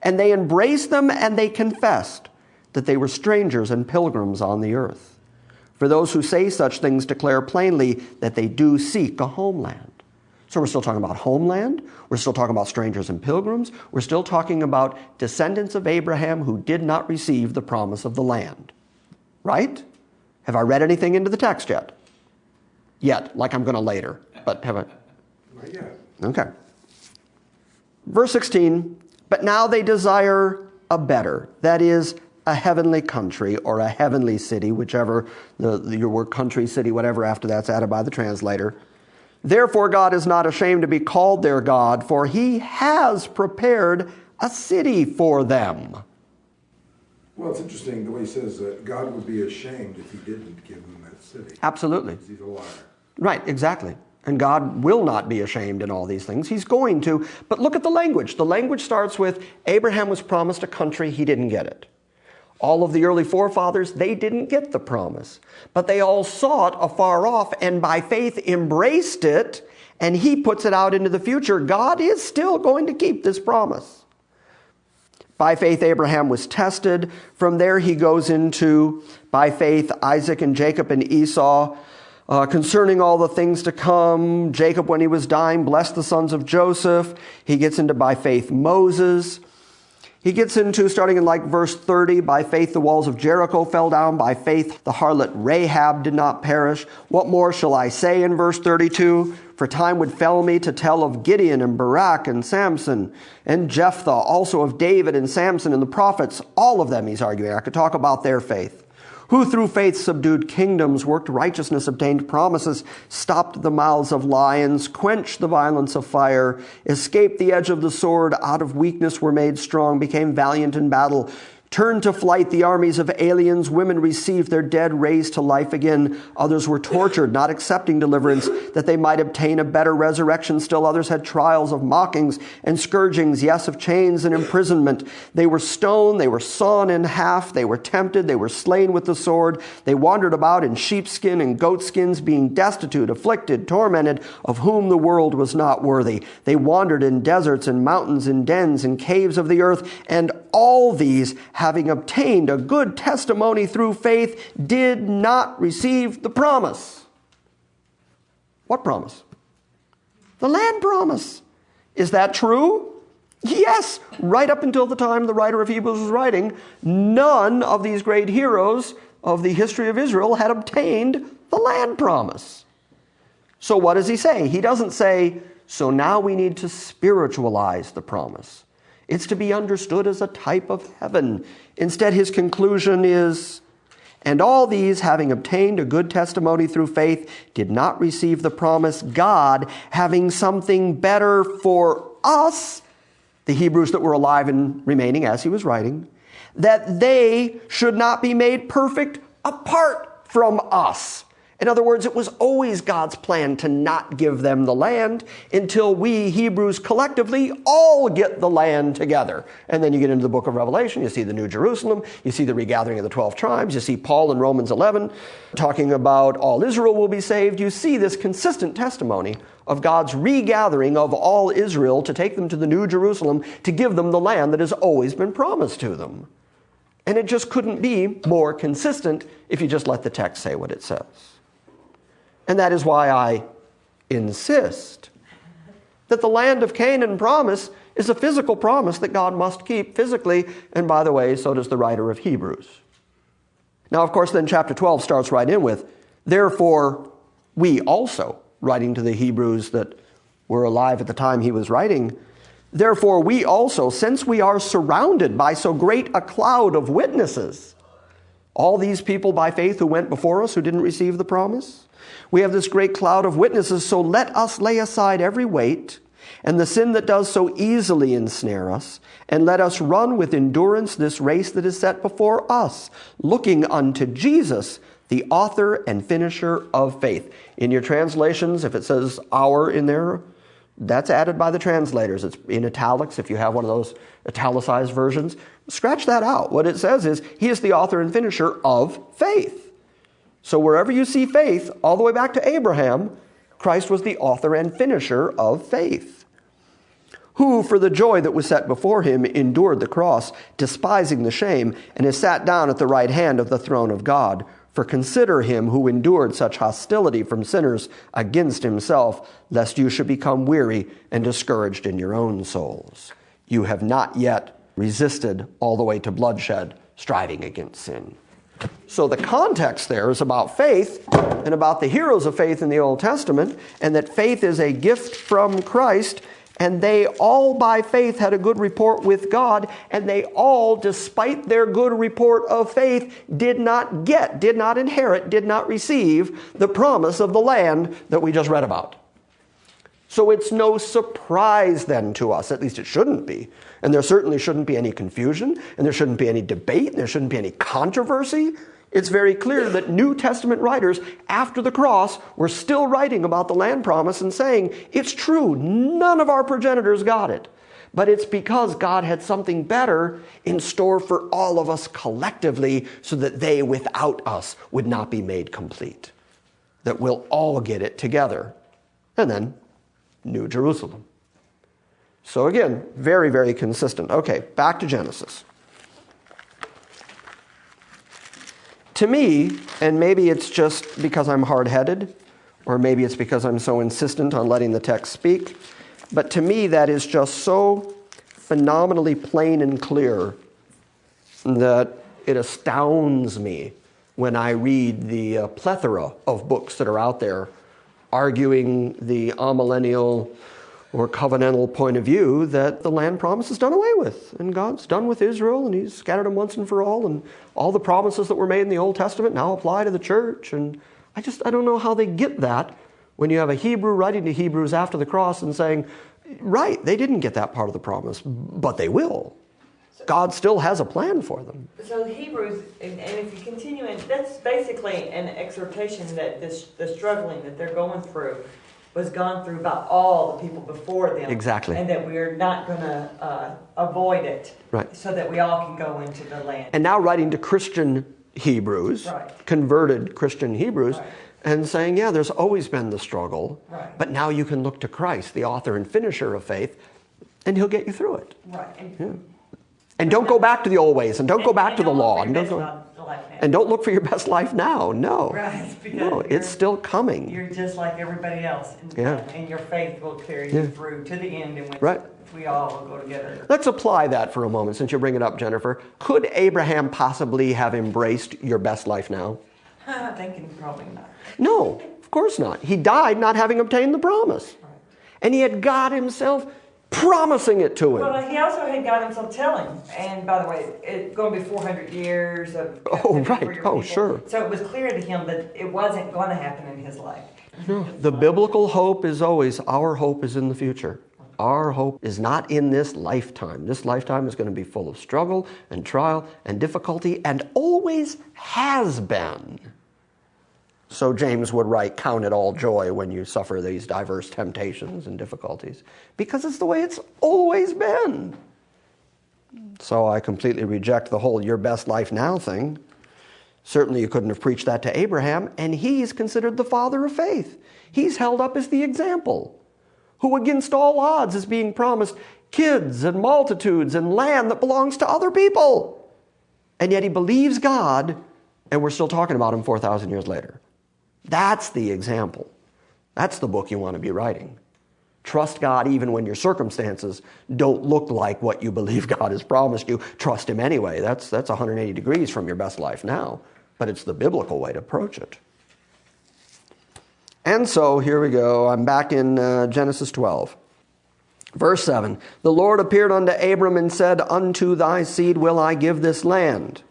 and they embraced them and they confessed that they were strangers and pilgrims on the earth. For those who say such things declare plainly that they do seek a homeland. So we're still talking about homeland. We're still talking about strangers and pilgrims. We're still talking about descendants of Abraham who did not receive the promise of the land. Right? Have I read anything into the text yet? Yet, like I'm going to later. But have I? Not yet. Okay. Verse 16, but now they desire a better, that is, a heavenly country or a heavenly city, whichever, your word country, city, whatever after that's added by the translator. Therefore, God is not ashamed to be called their God, for he has prepared a city for them. Well, it's interesting the way he says that God would be ashamed if he didn't give them that city. Absolutely. Because he's a liar. Right, exactly. And God will not be ashamed in all these things. He's going to. But look at the language. The language starts with Abraham was promised a country, he didn't get it. All of the early forefathers, they didn't get the promise. But they all saw it afar off and by faith embraced it and he puts it out into the future, God is still going to keep this promise. By faith, Abraham was tested. From there, he goes into, by faith, Isaac and Jacob and Esau. Concerning all the things to come, Jacob, when he was dying, blessed the sons of Joseph. He gets into, by faith, Moses. He gets into, starting in verse 30, by faith the walls of Jericho fell down. By faith the harlot Rahab did not perish. What more shall I say in verse 32? For time would fail me to tell of Gideon and Barak and Samson and Jephthah, also of David and Samson and the prophets. All of them, he's arguing. I could talk about their faith. Who through faith subdued kingdoms, worked righteousness, obtained promises, stopped the mouths of lions, quenched the violence of fire, escaped the edge of the sword, out of weakness were made strong, became valiant in battle, turned to flight the armies of aliens. Women received their dead raised to life again. Others were tortured, not accepting deliverance, that they might obtain a better resurrection. Still others had trials of mockings and scourgings, yes, of chains and imprisonment. They were stoned, they were sawn in half, they were tempted, they were slain with the sword. They wandered about in sheepskin and goatskins, being destitute, afflicted, tormented, of whom the world was not worthy. They wandered in deserts and mountains, in dens and caves of the earth, and all these, having obtained a good testimony through faith, did not receive the promise. What promise? The land promise. Is that true? Yes. Right up until the time the writer of Hebrews was writing, none of these great heroes of the history of Israel had obtained the land promise. So what does he say? He doesn't say, so now we need to spiritualize the promise. It's to be understood as a type of heaven. Instead, his conclusion is, and all these, having obtained a good testimony through faith, did not receive the promise, God, having something better for us, the Hebrews that were alive and remaining as he was writing, that they should not be made perfect apart from us. In other words, it was always God's plan to not give them the land until we Hebrews collectively all get the land together. And then you get into the book of Revelation, you see the New Jerusalem, you see the regathering of the 12 tribes, you see Paul in Romans 11 talking about all Israel will be saved. You see this consistent testimony of God's regathering of all Israel to take them to the New Jerusalem, to give them the land that has always been promised to them. And it just couldn't be more consistent if you just let the text say what it says. And that is why I insist that the land of Canaan promise is a physical promise that God must keep physically. And by the way, so does the writer of Hebrews. Now, of course, then chapter 12 starts right in with, therefore, we also, writing to the Hebrews that were alive at the time he was writing, therefore, we also, since we are surrounded by so great a cloud of witnesses, all these people by faith who went before us who didn't receive the promise, we have this great cloud of witnesses, so let us lay aside every weight and the sin that does so easily ensnare us, and let us run with endurance this race that is set before us, looking unto Jesus, the author and finisher of faith. In your translations, if it says our in there, that's added by the translators. It's in italics if you have one of those italicized versions. Scratch that out. What it says is, he is the author and finisher of faith. So wherever you see faith, all the way back to Abraham, Christ was the author and finisher of faith. Who, for the joy that was set before him, endured the cross, despising the shame, and is sat down at the right hand of the throne of God. For consider him who endured such hostility from sinners against himself, lest you should become weary and discouraged in your own souls. You have not yet resisted all the way to bloodshed, striving against sin. So the context there is about faith and about the heroes of faith in the Old Testament, and that faith is a gift from Christ, and they all by faith had a good report with God, and they all, despite their good report of faith, did not inherit, did not receive the promise of the land that we just read about. So it's no surprise then to us, at least it shouldn't be, and there certainly shouldn't be any confusion, and there shouldn't be any debate, and there shouldn't be any controversy. It's very clear that New Testament writers after the cross were still writing about the land promise and saying, it's true, none of our progenitors got it. But it's because God had something better in store for all of us collectively so that they without us would not be made complete. That we'll all get it together. And then New Jerusalem. So again, very, very consistent. Okay, back to Genesis. To me, and maybe it's just because I'm hard-headed, or maybe it's because I'm so insistent on letting the text speak, but to me that is just so phenomenally plain and clear that it astounds me when I read the plethora of books that are out there arguing the amillennial or covenantal point of view that the land promise is done away with, and God's done with Israel, and He's scattered them once and for all the promises that were made in the Old Testament now apply to the church. And I don't know how they get that when you have a Hebrew writing to Hebrews after the cross and saying, right, they didn't get that part of the promise, but they will. God still has a plan for them. So Hebrews, and if you continue, and that's basically an exhortation that the struggling that they're going through was gone through by all the people before them. Exactly. And that we're not going to avoid it. Right. So that we all can go into the land. And now writing to Christian Hebrews, right. Converted Christian Hebrews, right. and saying, yeah, there's always been the struggle, right. but now you can look to Christ, the author and finisher of faith, and He'll get you through it. Right. And don't go back to the old ways, and don't go back to the law, and don't don't look for your best life now. No, right, no, it's still coming. You're just like everybody else, and your faith will carry you through to the end, in which right. we all will go together. Let's apply that for a moment, since you bring it up, Jennifer. Could Abraham possibly have embraced your best life now? I'm thinking probably not. No, of course not. He died not having obtained the promise, Right. and he had God Himself promising it to him. Well, he also had God Himself telling. And by the way, it's going to be 400 years of... Oh, right. Oh, people. sure. So it was clear to him that it wasn't going to happen in his life. No, the biblical hope is always, our hope is in the future. Our hope is not in this lifetime. This lifetime is going to be full of struggle and trial and difficulty, and always has been. So James would write, count it all joy when you suffer these diverse temptations and difficulties, because it's the way it's always been. So I completely reject the whole your best life now thing. Certainly you couldn't have preached that to Abraham, and he's considered the father of faith. He's held up as the example, who against all odds is being promised kids and multitudes and land that belongs to other people. And yet he believes God, and we're still talking about him 4,000 years later. That's the example. That's the book you want to be writing. Trust God even when your circumstances don't look like what you believe God has promised you. Trust Him anyway. That's 180 degrees from your best life now. But it's the biblical way to approach it. And so, here we go. I'm back in Genesis 12. Verse 7. The Lord appeared unto Abram and said, unto thy seed will I give this land.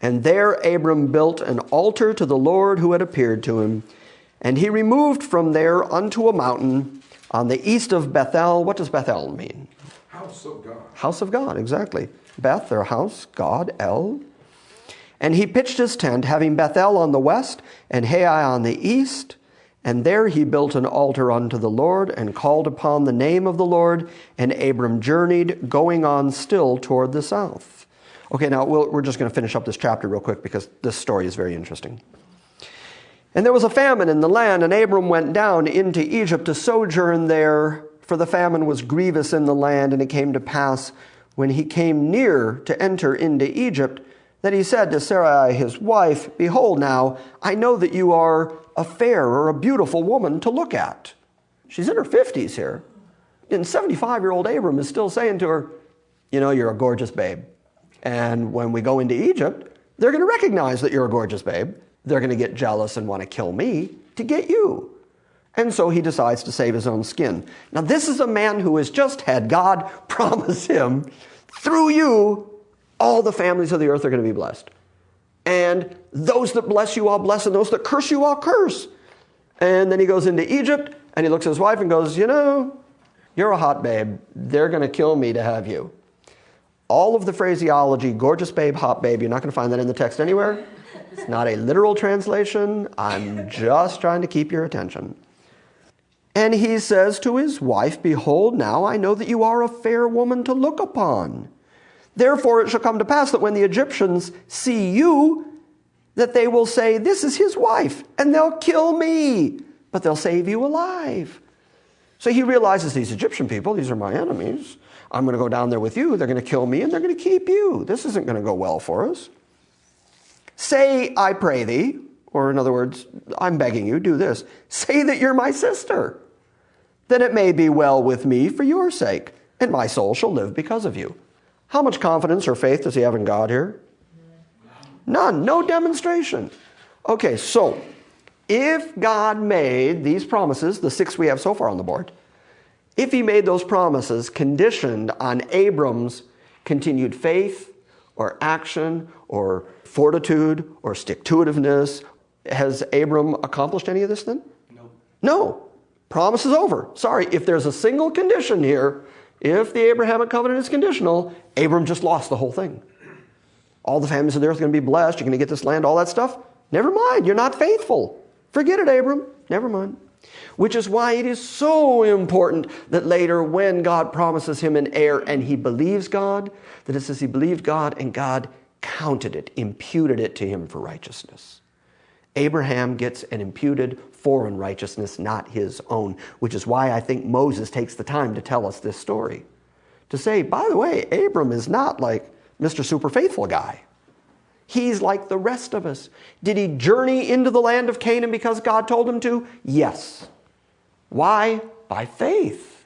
And there Abram built an altar to the Lord who had appeared to him. And he removed from there unto a mountain on the east of Bethel. What does Bethel mean? House of God. House of God, exactly. Beth, their house, God, El. And he pitched his tent, having Bethel on the west and Hai on the east. And there he built an altar unto the Lord and called upon the name of the Lord. And Abram journeyed, going on still toward the south. Okay, now we're just going to finish up this chapter real quick because this story is very interesting. And there was a famine in the land, and Abram went down into Egypt to sojourn there, for the famine was grievous in the land. And it came to pass, when he came near to enter into Egypt, that he said to Sarai his wife, behold now, I know that you are a fair or a beautiful woman to look at. She's in her 50s here. And 75-year-old Abram is still saying to her, you know, you're a gorgeous babe. And when we go into Egypt, they're going to recognize that you're a gorgeous babe. They're going to get jealous and want to kill me to get you. And so he decides to save his own skin. Now, this is a man who has just had God promise him, through you, all the families of the earth are going to be blessed. And those that bless you, I'll bless, and those that curse you, I'll curse. And then he goes into Egypt, and he looks at his wife and goes, you know, you're a hot babe. They're going to kill me to have you. All of the phraseology, gorgeous babe, hot babe, you're not going to find that in the text anywhere. It's not a literal translation. I'm just trying to keep your attention. And he says to his wife, behold, now I know that you are a fair woman to look upon. Therefore it shall come to pass that when the Egyptians see you, that they will say, this is his wife, and they'll kill me, but they'll save you alive. So he realizes these Egyptian people, these are my enemies. I'm going to go down there with you. They're going to kill me and they're going to keep you. This isn't going to go well for us. Say, I pray thee, or in other words, I'm begging you, do this. Say that you're my sister, that it may be well with me for your sake, and my soul shall live because of you. How much confidence or faith does he have in God here? None. No demonstration. Okay, so if God made these promises, the 6 we have so far on the board, if he made those promises conditioned on Abram's continued faith or action or fortitude or stick-to-itiveness, has Abram accomplished any of this then? No. No. Promise is over. Sorry, if there's a single condition here, if the Abrahamic covenant is conditional, Abram just lost the whole thing. All the families of the earth are going to be blessed. You're going to get this land, all that stuff. Never mind. You're not faithful. Forget it, Abram. Never mind. Which is why it is so important that later when God promises him an heir and he believes God, that it says he believed God and God counted it, imputed it to him for righteousness. Abraham gets an imputed foreign righteousness, not his own, which is why I think Moses takes the time to tell us this story. To say, by the way, Abram is not like Mr. Super Faithful guy. He's like the rest of us. Did he journey into the land of Canaan because God told him to? Yes. Why? By faith.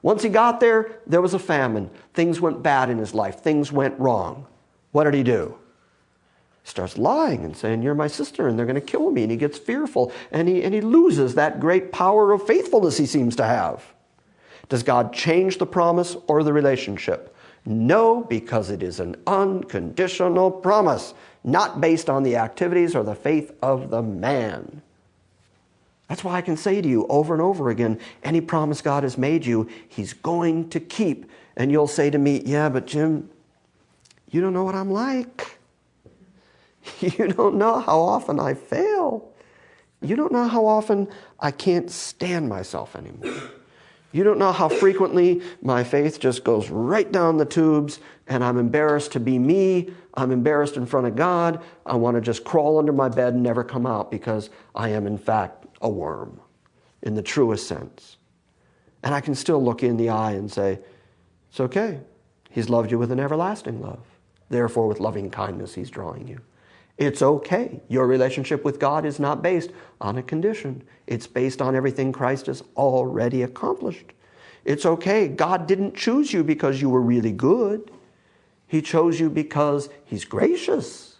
Once he got there, there was a famine. Things went bad in his life. Things went wrong. What did he do? He starts lying and saying, you're my sister and they're going to kill me. And he gets fearful and he loses that great power of faithfulness he seems to have. Does God change the promise or the relationship? No, because it is an unconditional promise, not based on the activities or the faith of the man. That's why I can say to you over and over again, any promise God has made you, he's going to keep. And you'll say to me, yeah, but Jim, you don't know what I'm like. You don't know how often I fail. You don't know how often I can't stand myself anymore. You don't know how frequently my faith just goes right down the tubes and I'm embarrassed to be me. I'm embarrassed in front of God. I want to just crawl under my bed and never come out because I am in fact a worm in the truest sense. And I can still look you in the eye and say, it's okay. He's loved you with an everlasting love. Therefore, with loving kindness, he's drawing you. It's okay. Your relationship with God is not based on a condition. It's based on everything Christ has already accomplished. It's okay. God didn't choose you because you were really good. He chose you because he's gracious.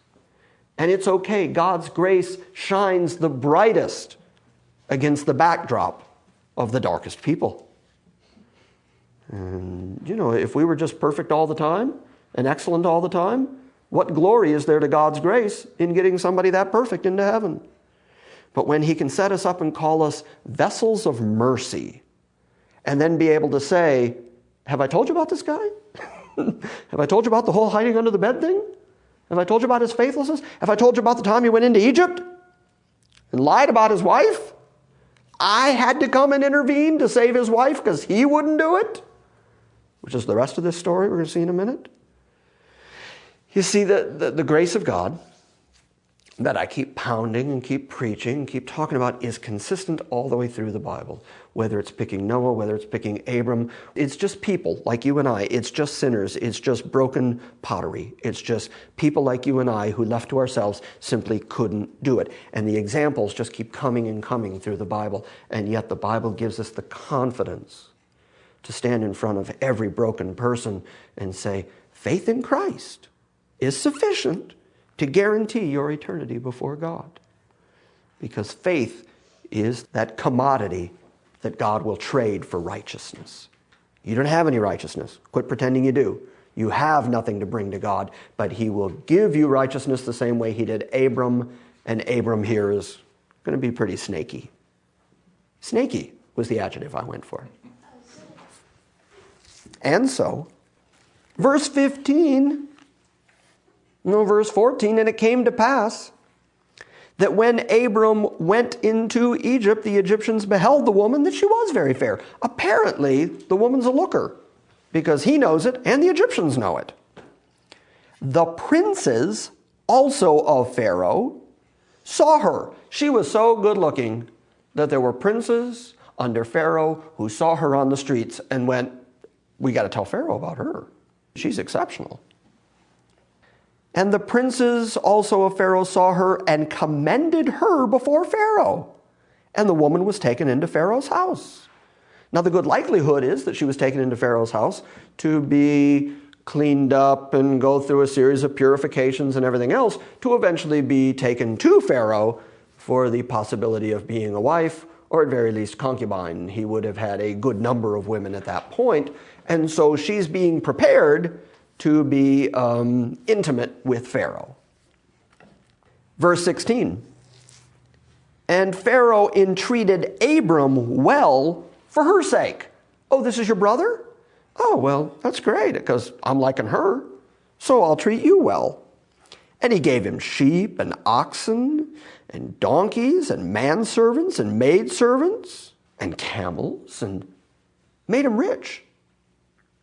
And it's okay. God's grace shines the brightest against the backdrop of the darkest people. And, if we were just perfect all the time and excellent all the time, what glory is there to God's grace in getting somebody that perfect into heaven? But when he can set us up and call us vessels of mercy, and then be able to say, have I told you about this guy? Have I told you about the whole hiding under the bed thing? Have I told you about his faithlessness? Have I told you about the time he went into Egypt and lied about his wife? I had to come and intervene to save his wife because he wouldn't do it, which is the rest of this story we're going to see in a minute. You see, the grace of God that I keep pounding and keep preaching and keep talking about is consistent all the way through the Bible. Whether it's picking Noah, whether it's picking Abram, it's just people like you and I. It's just sinners. It's just broken pottery. It's just people like you and I who left to ourselves simply couldn't do it. And the examples just keep coming and coming through the Bible. And yet the Bible gives us the confidence to stand in front of every broken person and say, faith in Christ is sufficient to guarantee your eternity before God. Because faith is that commodity that God will trade for righteousness. You don't have any righteousness. Quit pretending you do. You have nothing to bring to God, but he will give you righteousness the same way he did Abram, and Abram here is going to be pretty snaky. Snaky was the adjective I went for. And so, verse 15... No, verse 14, and it came to pass that when Abram went into Egypt, the Egyptians beheld the woman, that she was very fair. Apparently, the woman's a looker, because he knows it and the Egyptians know it. The princes also of Pharaoh saw her. She was so good looking that there were princes under Pharaoh, who saw her on the streets and went, we got to tell Pharaoh about her. She's exceptional. And the princes also of Pharaoh saw her and commended her before Pharaoh. And the woman was taken into Pharaoh's house. Now the good likelihood is that she was taken into Pharaoh's house to be cleaned up and go through a series of purifications and everything else to eventually be taken to Pharaoh for the possibility of being a wife, or at very least concubine. He would have had a good number of women at that point. And so she's being prepared to be intimate with Pharaoh. Verse 16. And Pharaoh entreated Abram well for her sake. Oh, this is your brother? Oh, well, that's great, because I'm liking her, so I'll treat you well. And he gave him sheep and oxen and donkeys and manservants and maidservants and camels, and made him rich.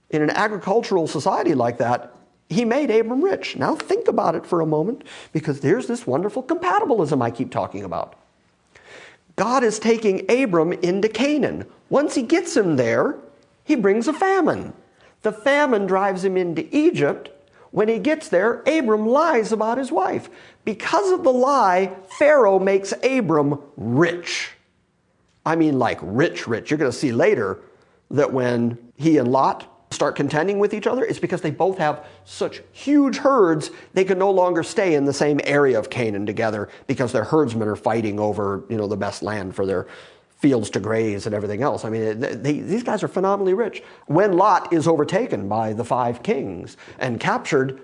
In an agricultural society like that, he made Abram rich. Now think about it for a moment, because there's this wonderful compatibilism I keep talking about. God is taking Abram into Canaan. Once he gets him there, he brings a famine. The famine drives him into Egypt. When he gets there, Abram lies about his wife. Because of the lie, Pharaoh makes Abram rich. I mean, like rich, rich. You're going to see later that when he and Lot start contending with each other, it's because they both have such huge herds, they can no longer stay in the same area of Canaan together because their herdsmen are fighting over, the best land for their fields to graze and everything else. I mean, these guys are phenomenally rich. When Lot is overtaken by the 5 kings and captured,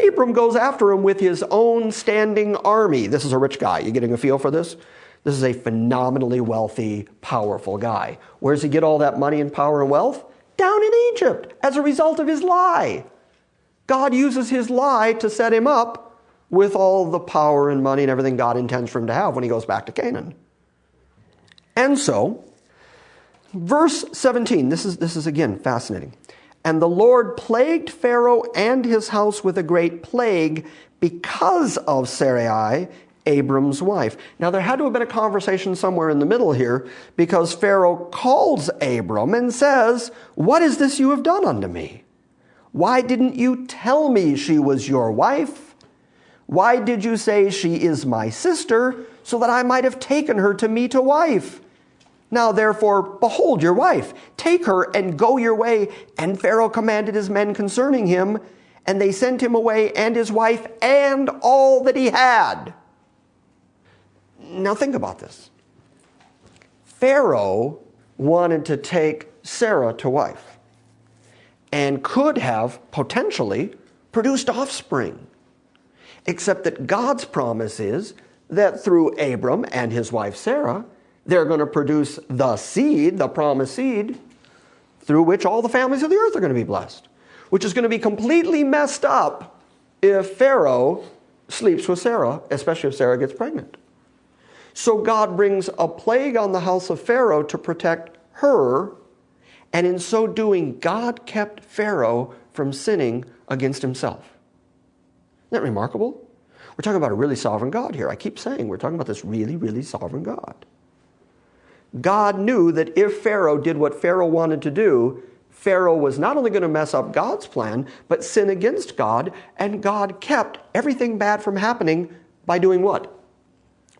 Abram goes after him with his own standing army. This is a rich guy. You getting a feel for this? This is a phenomenally wealthy, powerful guy. Where does he get all that money and power and wealth? Down in Egypt, as a result of his lie. God uses his lie to set him up with all the power and money and everything God intends for him to have when he goes back to Canaan. And so, verse 17, this is again fascinating. And the Lord plagued Pharaoh and his house with a great plague because of Sarai, Abram's wife. Now there had to have been a conversation somewhere in the middle here, because Pharaoh calls Abram and says, "What is this you have done unto me? Why didn't you tell me she was your wife? Why did you say she is my sister, so that I might have taken her to me to wife? Now therefore, behold your wife, take her and go your way." And Pharaoh commanded his men concerning him, and they sent him away and his wife and all that he had. Now think about this. Pharaoh wanted to take Sarah to wife and could have potentially produced offspring, except that God's promise is that through Abram and his wife Sarah, they're going to produce the seed, the promised seed, through which all the families of the earth are going to be blessed, which is going to be completely messed up if Pharaoh sleeps with Sarah, especially if Sarah gets pregnant. So God brings a plague on the house of Pharaoh to protect her, and in so doing, God kept Pharaoh from sinning against himself. Isn't that remarkable? We're talking about a really sovereign God here. I keep saying we're talking about this really, really sovereign God. God knew that if Pharaoh did what Pharaoh wanted to do, Pharaoh was not only going to mess up God's plan, but sin against God, and God kept everything bad from happening by doing what?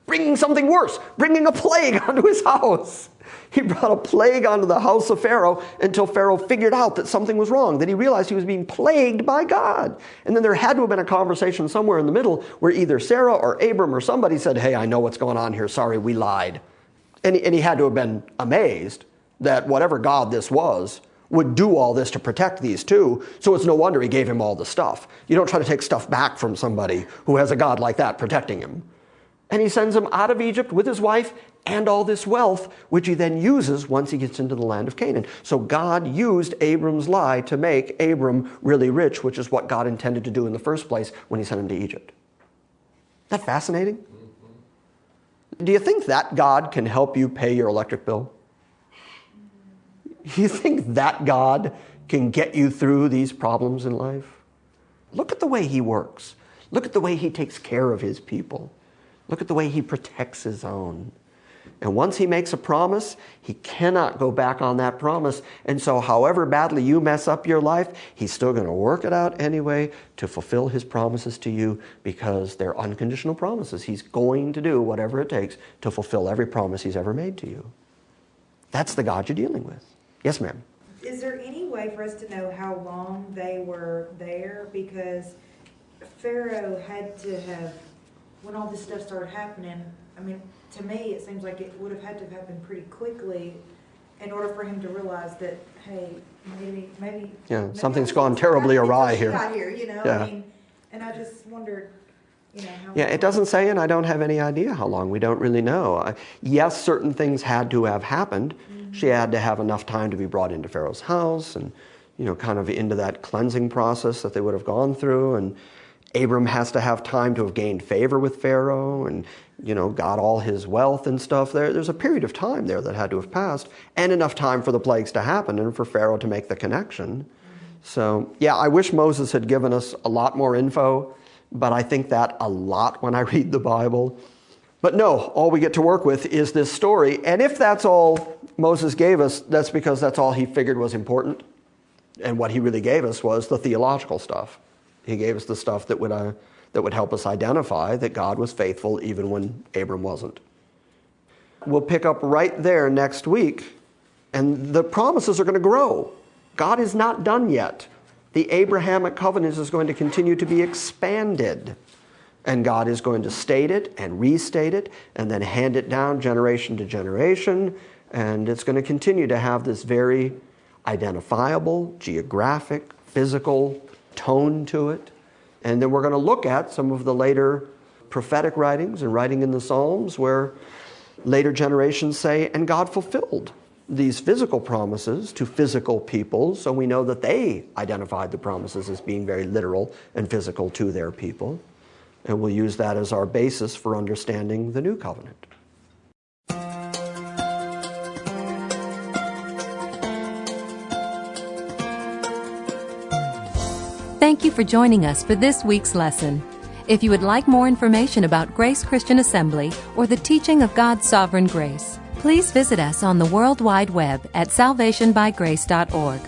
Bringing something worse, bringing a plague onto his house. He brought a plague onto the house of Pharaoh until Pharaoh figured out that something was wrong, that he realized he was being plagued by God. And then there had to have been a conversation somewhere in the middle where either Sarah or Abram or somebody said, "Hey, I know what's going on here. Sorry, we lied." And he had to have been amazed that whatever God this was would do all this to protect these two. So it's no wonder he gave him all the stuff. You don't try to take stuff back from somebody who has a God like that protecting him. And he sends him out of Egypt with his wife and all this wealth, which he then uses once he gets into the land of Canaan. So God used Abram's lie to make Abram really rich, which is what God intended to do in the first place when he sent him to Egypt. Isn't that fascinating? Do you think that God can help you pay your electric bill? You think that God can get you through these problems in life? Look at the way he works. Look at the way he takes care of his people. Look at the way he protects his own. And once he makes a promise, he cannot go back on that promise. And so however badly you mess up your life, he's still going to work it out anyway to fulfill his promises to you, because they're unconditional promises. He's going to do whatever it takes to fulfill every promise he's ever made to you. That's the God you're dealing with. Yes, ma'am. Is there any way for us to know how long they were there? Because Pharaoh had to have, when all this stuff started happening, I mean, to me, it seems like it would have had to have happened pretty quickly in order for him to realize that, hey, maybe something's gone terribly awry here. I mean, and I just wondered, how Yeah, it doesn't say, and I don't have any idea how long. We don't really know. Yes, certain things had to have happened. Mm-hmm. She had to have enough time to be brought into Pharaoh's house and, kind of into that cleansing process that they would have gone through. And Abram has to have time to have gained favor with Pharaoh and, got all his wealth and stuff. There's a period of time there that had to have passed, and enough time for the plagues to happen and for Pharaoh to make the connection. Mm-hmm. So, yeah, I wish Moses had given us a lot more info, but I think that a lot when I read the Bible. But no, all we get to work with is this story. And if that's all Moses gave us, that's because that's all he figured was important. And what he really gave us was the theological stuff. He gave us the stuff that would help us identify that God was faithful even when Abram wasn't. We'll pick up right there next week, and the promises are going to grow. God is not done yet. The Abrahamic covenant is going to continue to be expanded. And God is going to state it and restate it and then hand it down generation to generation. And it's going to continue to have this very identifiable, geographic, physical tone to it. And then we're going to look at some of the later prophetic writings and writing in the Psalms where later generations say, and God fulfilled these physical promises to physical people, so we know that they identified the promises as being very literal and physical to their people. And we'll use that as our basis for understanding the new covenant. Thank you for joining us for this week's lesson. If you would like more information about Grace Christian Assembly or the teaching of God's sovereign grace, please visit us on the World Wide Web at salvationbygrace.org.